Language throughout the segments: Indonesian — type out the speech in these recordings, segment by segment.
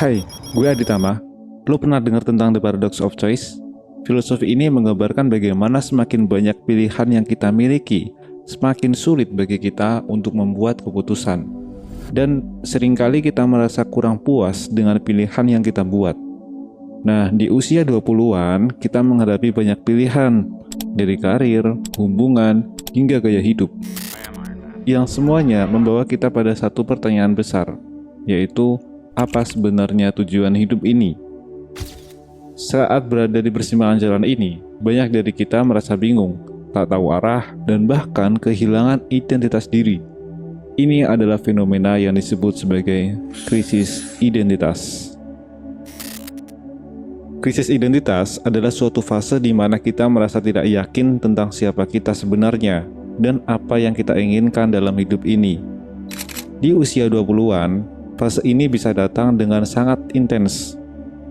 Hai, gue Aditama. Lo pernah dengar tentang The Paradox of Choice? Filosofi ini menggambarkan bagaimana semakin banyak pilihan yang kita miliki, semakin sulit bagi kita untuk membuat keputusan. Dan seringkali kita merasa kurang puas dengan pilihan yang kita buat. Nah, di usia 20-an, kita menghadapi banyak pilihan, dari karir, hubungan, hingga gaya hidup. Yang semuanya membawa kita pada satu pertanyaan besar, yaitu apa sebenarnya tujuan hidup ini? Saat berada di persimpangan jalan ini, banyak dari kita merasa bingung, tak tahu arah, dan bahkan kehilangan identitas diri. Ini adalah fenomena yang disebut sebagai krisis identitas. Krisis identitas adalah suatu fase di mana kita merasa tidak yakin tentang siapa kita sebenarnya dan apa yang kita inginkan dalam hidup ini. Di usia 20-an, fase ini bisa datang dengan sangat intens.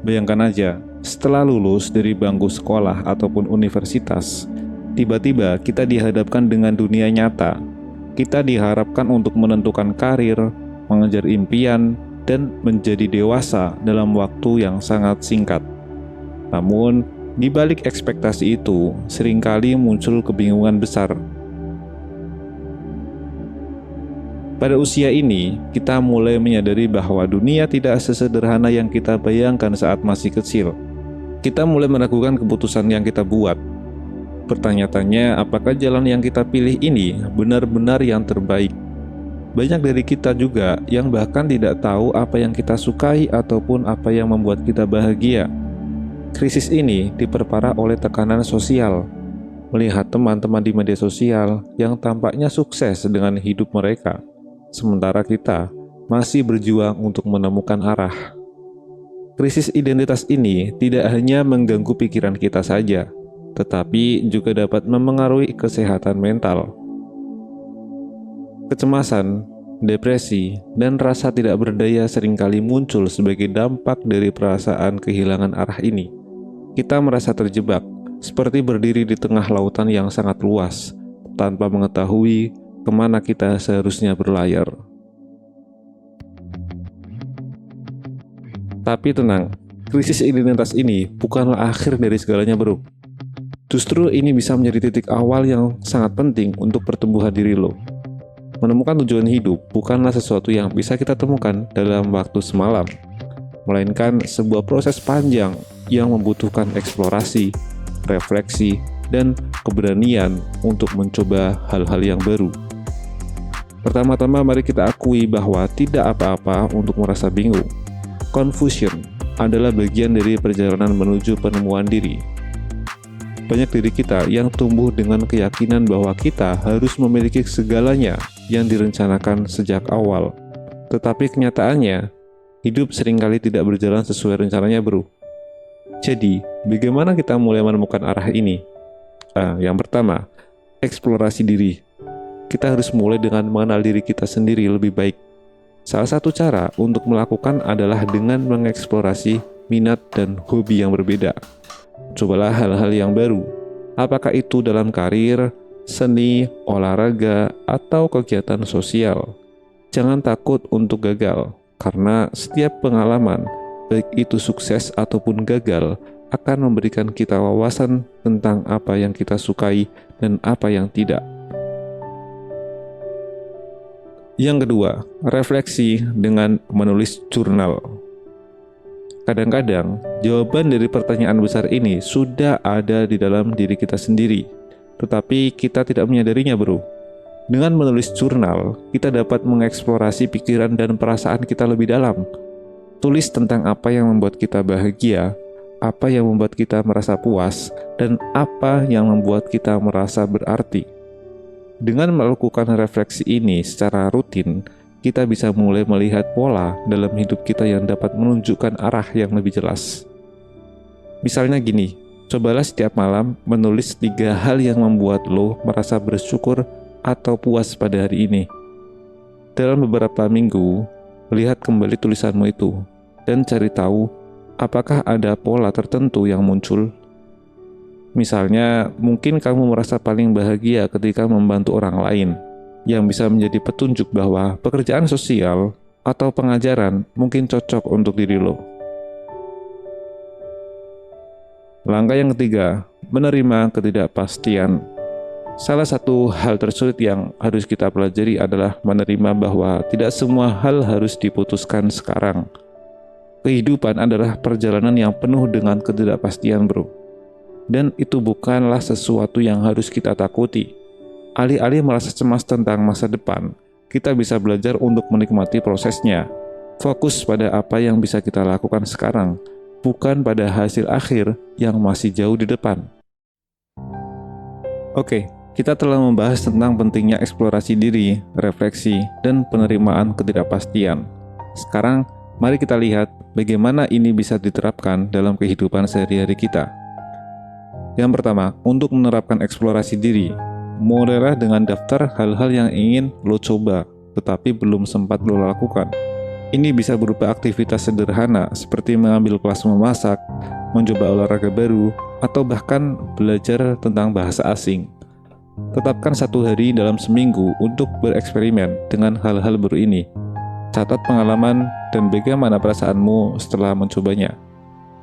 Bayangkan aja, setelah lulus dari bangku sekolah ataupun universitas, tiba-tiba kita dihadapkan dengan dunia nyata. Kita diharapkan untuk menentukan karir, mengejar impian, dan menjadi dewasa dalam waktu yang sangat singkat. Namun, di balik ekspektasi itu, seringkali muncul kebingungan besar. Pada usia ini, kita mulai menyadari bahwa dunia tidak sesederhana yang kita bayangkan saat masih kecil. Kita mulai meragukan keputusan yang kita buat. Bertanya-tanya, apakah jalan yang kita pilih ini benar-benar yang terbaik? Banyak dari kita juga yang bahkan tidak tahu apa yang kita sukai ataupun apa yang membuat kita bahagia. Krisis ini diperparah oleh tekanan sosial. Melihat teman-teman di media sosial yang tampaknya sukses dengan hidup mereka, sementara kita masih berjuang untuk menemukan arah. Krisis identitas ini tidak hanya mengganggu pikiran kita saja, tetapi juga dapat memengaruhi kesehatan mental. Kecemasan, depresi, dan rasa tidak berdaya seringkali muncul sebagai dampak dari perasaan kehilangan arah ini. Kita merasa terjebak, seperti berdiri di tengah lautan yang sangat luas, tanpa mengetahui kemana kita seharusnya berlayar. Tapi tenang, krisis identitas ini bukanlah akhir dari segalanya, bro. Justru ini bisa menjadi titik awal yang sangat penting untuk pertumbuhan diri lo. Menemukan tujuan hidup bukanlah sesuatu yang bisa kita temukan dalam waktu semalam, melainkan sebuah proses panjang yang membutuhkan eksplorasi, refleksi, dan keberanian untuk mencoba hal-hal yang baru. Pertama-tama, mari kita akui bahwa tidak apa-apa untuk merasa bingung. Confusion adalah bagian dari perjalanan menuju penemuan diri. Banyak dari kita yang tumbuh dengan keyakinan bahwa kita harus memiliki segalanya yang direncanakan sejak awal. Tetapi kenyataannya, hidup seringkali tidak berjalan sesuai rencananya, bro. Jadi, bagaimana kita mulai menemukan arah ini? Yang pertama, eksplorasi diri. Kita harus mulai dengan mengenal diri kita sendiri lebih baik. Salah satu cara untuk melakukan adalah dengan mengeksplorasi minat dan hobi yang berbeda. Cobalah hal-hal yang baru. Apakah itu dalam karir, seni, olahraga, atau kegiatan sosial. Jangan takut untuk gagal, karena setiap pengalaman, baik itu sukses ataupun gagal, akan memberikan kita wawasan tentang apa yang kita sukai dan apa yang tidak. Yang kedua, refleksi dengan menulis jurnal. Kadang-kadang, jawaban dari pertanyaan besar ini sudah ada di dalam diri kita sendiri, tetapi kita tidak menyadarinya, bro. Dengan menulis jurnal, kita dapat mengeksplorasi pikiran dan perasaan kita lebih dalam. Tulis tentang apa yang membuat kita bahagia, apa yang membuat kita merasa puas, dan apa yang membuat kita merasa berarti. Dengan melakukan refleksi ini secara rutin, kita bisa mulai melihat pola dalam hidup kita yang dapat menunjukkan arah yang lebih jelas. Misalnya gini, cobalah setiap malam menulis 3 hal yang membuat lo merasa bersyukur atau puas pada hari ini. Dalam beberapa minggu, lihat kembali tulisanmu itu dan cari tahu apakah ada pola tertentu yang muncul. Misalnya, mungkin kamu merasa paling bahagia ketika membantu orang lain, yang bisa menjadi petunjuk bahwa pekerjaan sosial atau pengajaran mungkin cocok untuk diri lo. Langkah yang ketiga, menerima ketidakpastian. Salah satu hal tersulit yang harus kita pelajari adalah menerima bahwa tidak semua hal harus diputuskan sekarang. Kehidupan adalah perjalanan yang penuh dengan ketidakpastian, bro. Dan itu bukanlah sesuatu yang harus kita takuti. Alih-alih merasa cemas tentang masa depan, kita bisa belajar untuk menikmati prosesnya. Fokus pada apa yang bisa kita lakukan sekarang, bukan pada hasil akhir yang masih jauh di depan. Oke, kita telah membahas tentang pentingnya eksplorasi diri, refleksi, dan penerimaan ketidakpastian. Sekarang, mari kita lihat bagaimana ini bisa diterapkan dalam kehidupan sehari-hari kita. Yang pertama, untuk menerapkan eksplorasi diri, mulailah dengan daftar hal-hal yang ingin lo coba, tetapi belum sempat lo lakukan. Ini bisa berupa aktivitas sederhana seperti mengambil kelas memasak, mencoba olahraga baru, atau bahkan belajar tentang bahasa asing. Tetapkan 1 hari dalam seminggu untuk bereksperimen dengan hal-hal baru ini. Catat pengalaman dan bagaimana perasaanmu setelah mencobanya.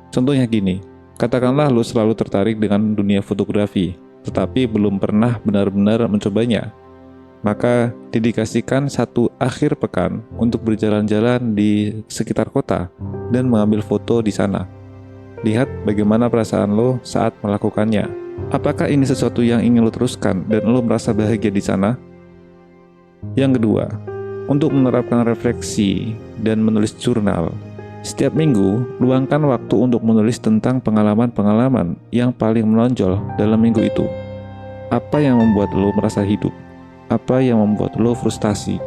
Contohnya gini, katakanlah lo selalu tertarik dengan dunia fotografi, tetapi belum pernah benar-benar mencobanya. Maka dedikasikan 1 akhir pekan untuk berjalan-jalan di sekitar kota dan mengambil foto di sana. Lihat bagaimana perasaan lo saat melakukannya. Apakah ini sesuatu yang ingin lo teruskan dan lo merasa bahagia di sana? Yang kedua, untuk menerapkan refleksi dan menulis jurnal. Setiap minggu, luangkan waktu untuk menulis tentang pengalaman-pengalaman yang paling menonjol dalam minggu itu. Apa yang membuat lo merasa hidup? Apa yang membuat lo frustasi?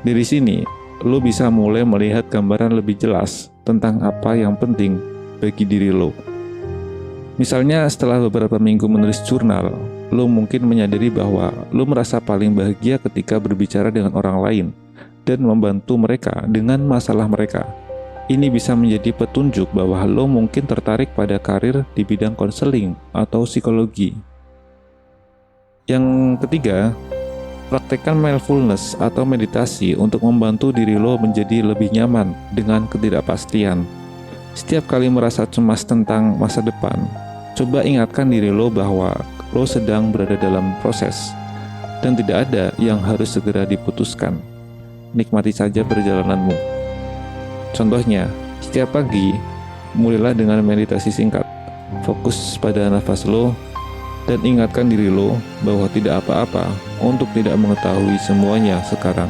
Dari sini, lo bisa mulai melihat gambaran lebih jelas tentang apa yang penting bagi diri lo. Misalnya setelah beberapa minggu menulis jurnal, lo mungkin menyadari bahwa lo merasa paling bahagia ketika berbicara dengan orang lain dan membantu mereka dengan masalah mereka. Ini bisa menjadi petunjuk bahwa lo mungkin tertarik pada karir di bidang konseling atau psikologi. Yang ketiga, praktekkan mindfulness atau meditasi untuk membantu diri lo menjadi lebih nyaman dengan ketidakpastian. Setiap kali merasa cemas tentang masa depan, coba ingatkan diri lo bahwa lo sedang berada dalam proses dan tidak ada yang harus segera diputuskan. Nikmati saja perjalananmu. Contohnya, setiap pagi, mulailah dengan meditasi singkat. Fokus pada nafas lo dan ingatkan diri lo bahwa tidak apa-apa untuk tidak mengetahui semuanya sekarang.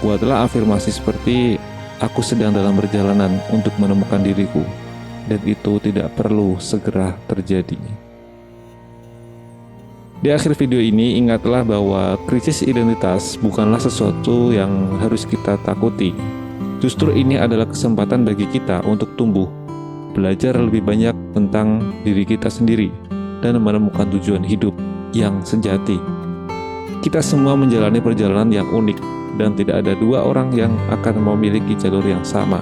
Buatlah afirmasi seperti, aku sedang dalam perjalanan untuk menemukan diriku, dan itu tidak perlu segera terjadi. Di akhir video ini, ingatlah bahwa krisis identitas bukanlah sesuatu yang harus kita takuti. Justru ini adalah kesempatan bagi kita untuk tumbuh, belajar lebih banyak tentang diri kita sendiri, dan menemukan tujuan hidup yang sejati. Kita semua menjalani perjalanan yang unik, dan tidak ada 2 orang yang akan memiliki jalur yang sama.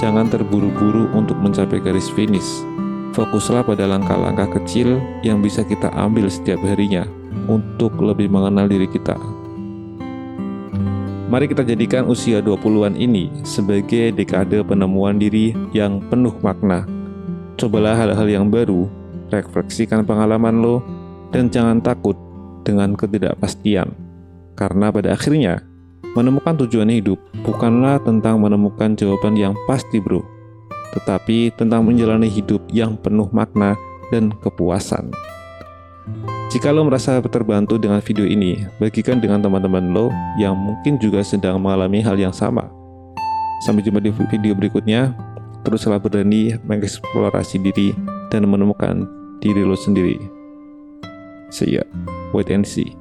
Jangan terburu-buru untuk mencapai garis finish. Fokuslah pada langkah-langkah kecil yang bisa kita ambil setiap harinya untuk lebih mengenal diri kita. Mari kita jadikan usia 20-an ini sebagai dekade penemuan diri yang penuh makna. Cobalah hal-hal yang baru, refleksikan pengalaman lo, dan jangan takut dengan ketidakpastian. Karena pada akhirnya, menemukan tujuan hidup bukanlah tentang menemukan jawaban yang pasti, bro, tetapi tentang menjalani hidup yang penuh makna dan kepuasan. Jika lo merasa terbantu dengan video ini, bagikan dengan teman-teman lo yang mungkin juga sedang mengalami hal yang sama. Sampai jumpa di video berikutnya. Teruslah berani mengeksplorasi diri dan menemukan diri lo sendiri. See ya. Wait and see.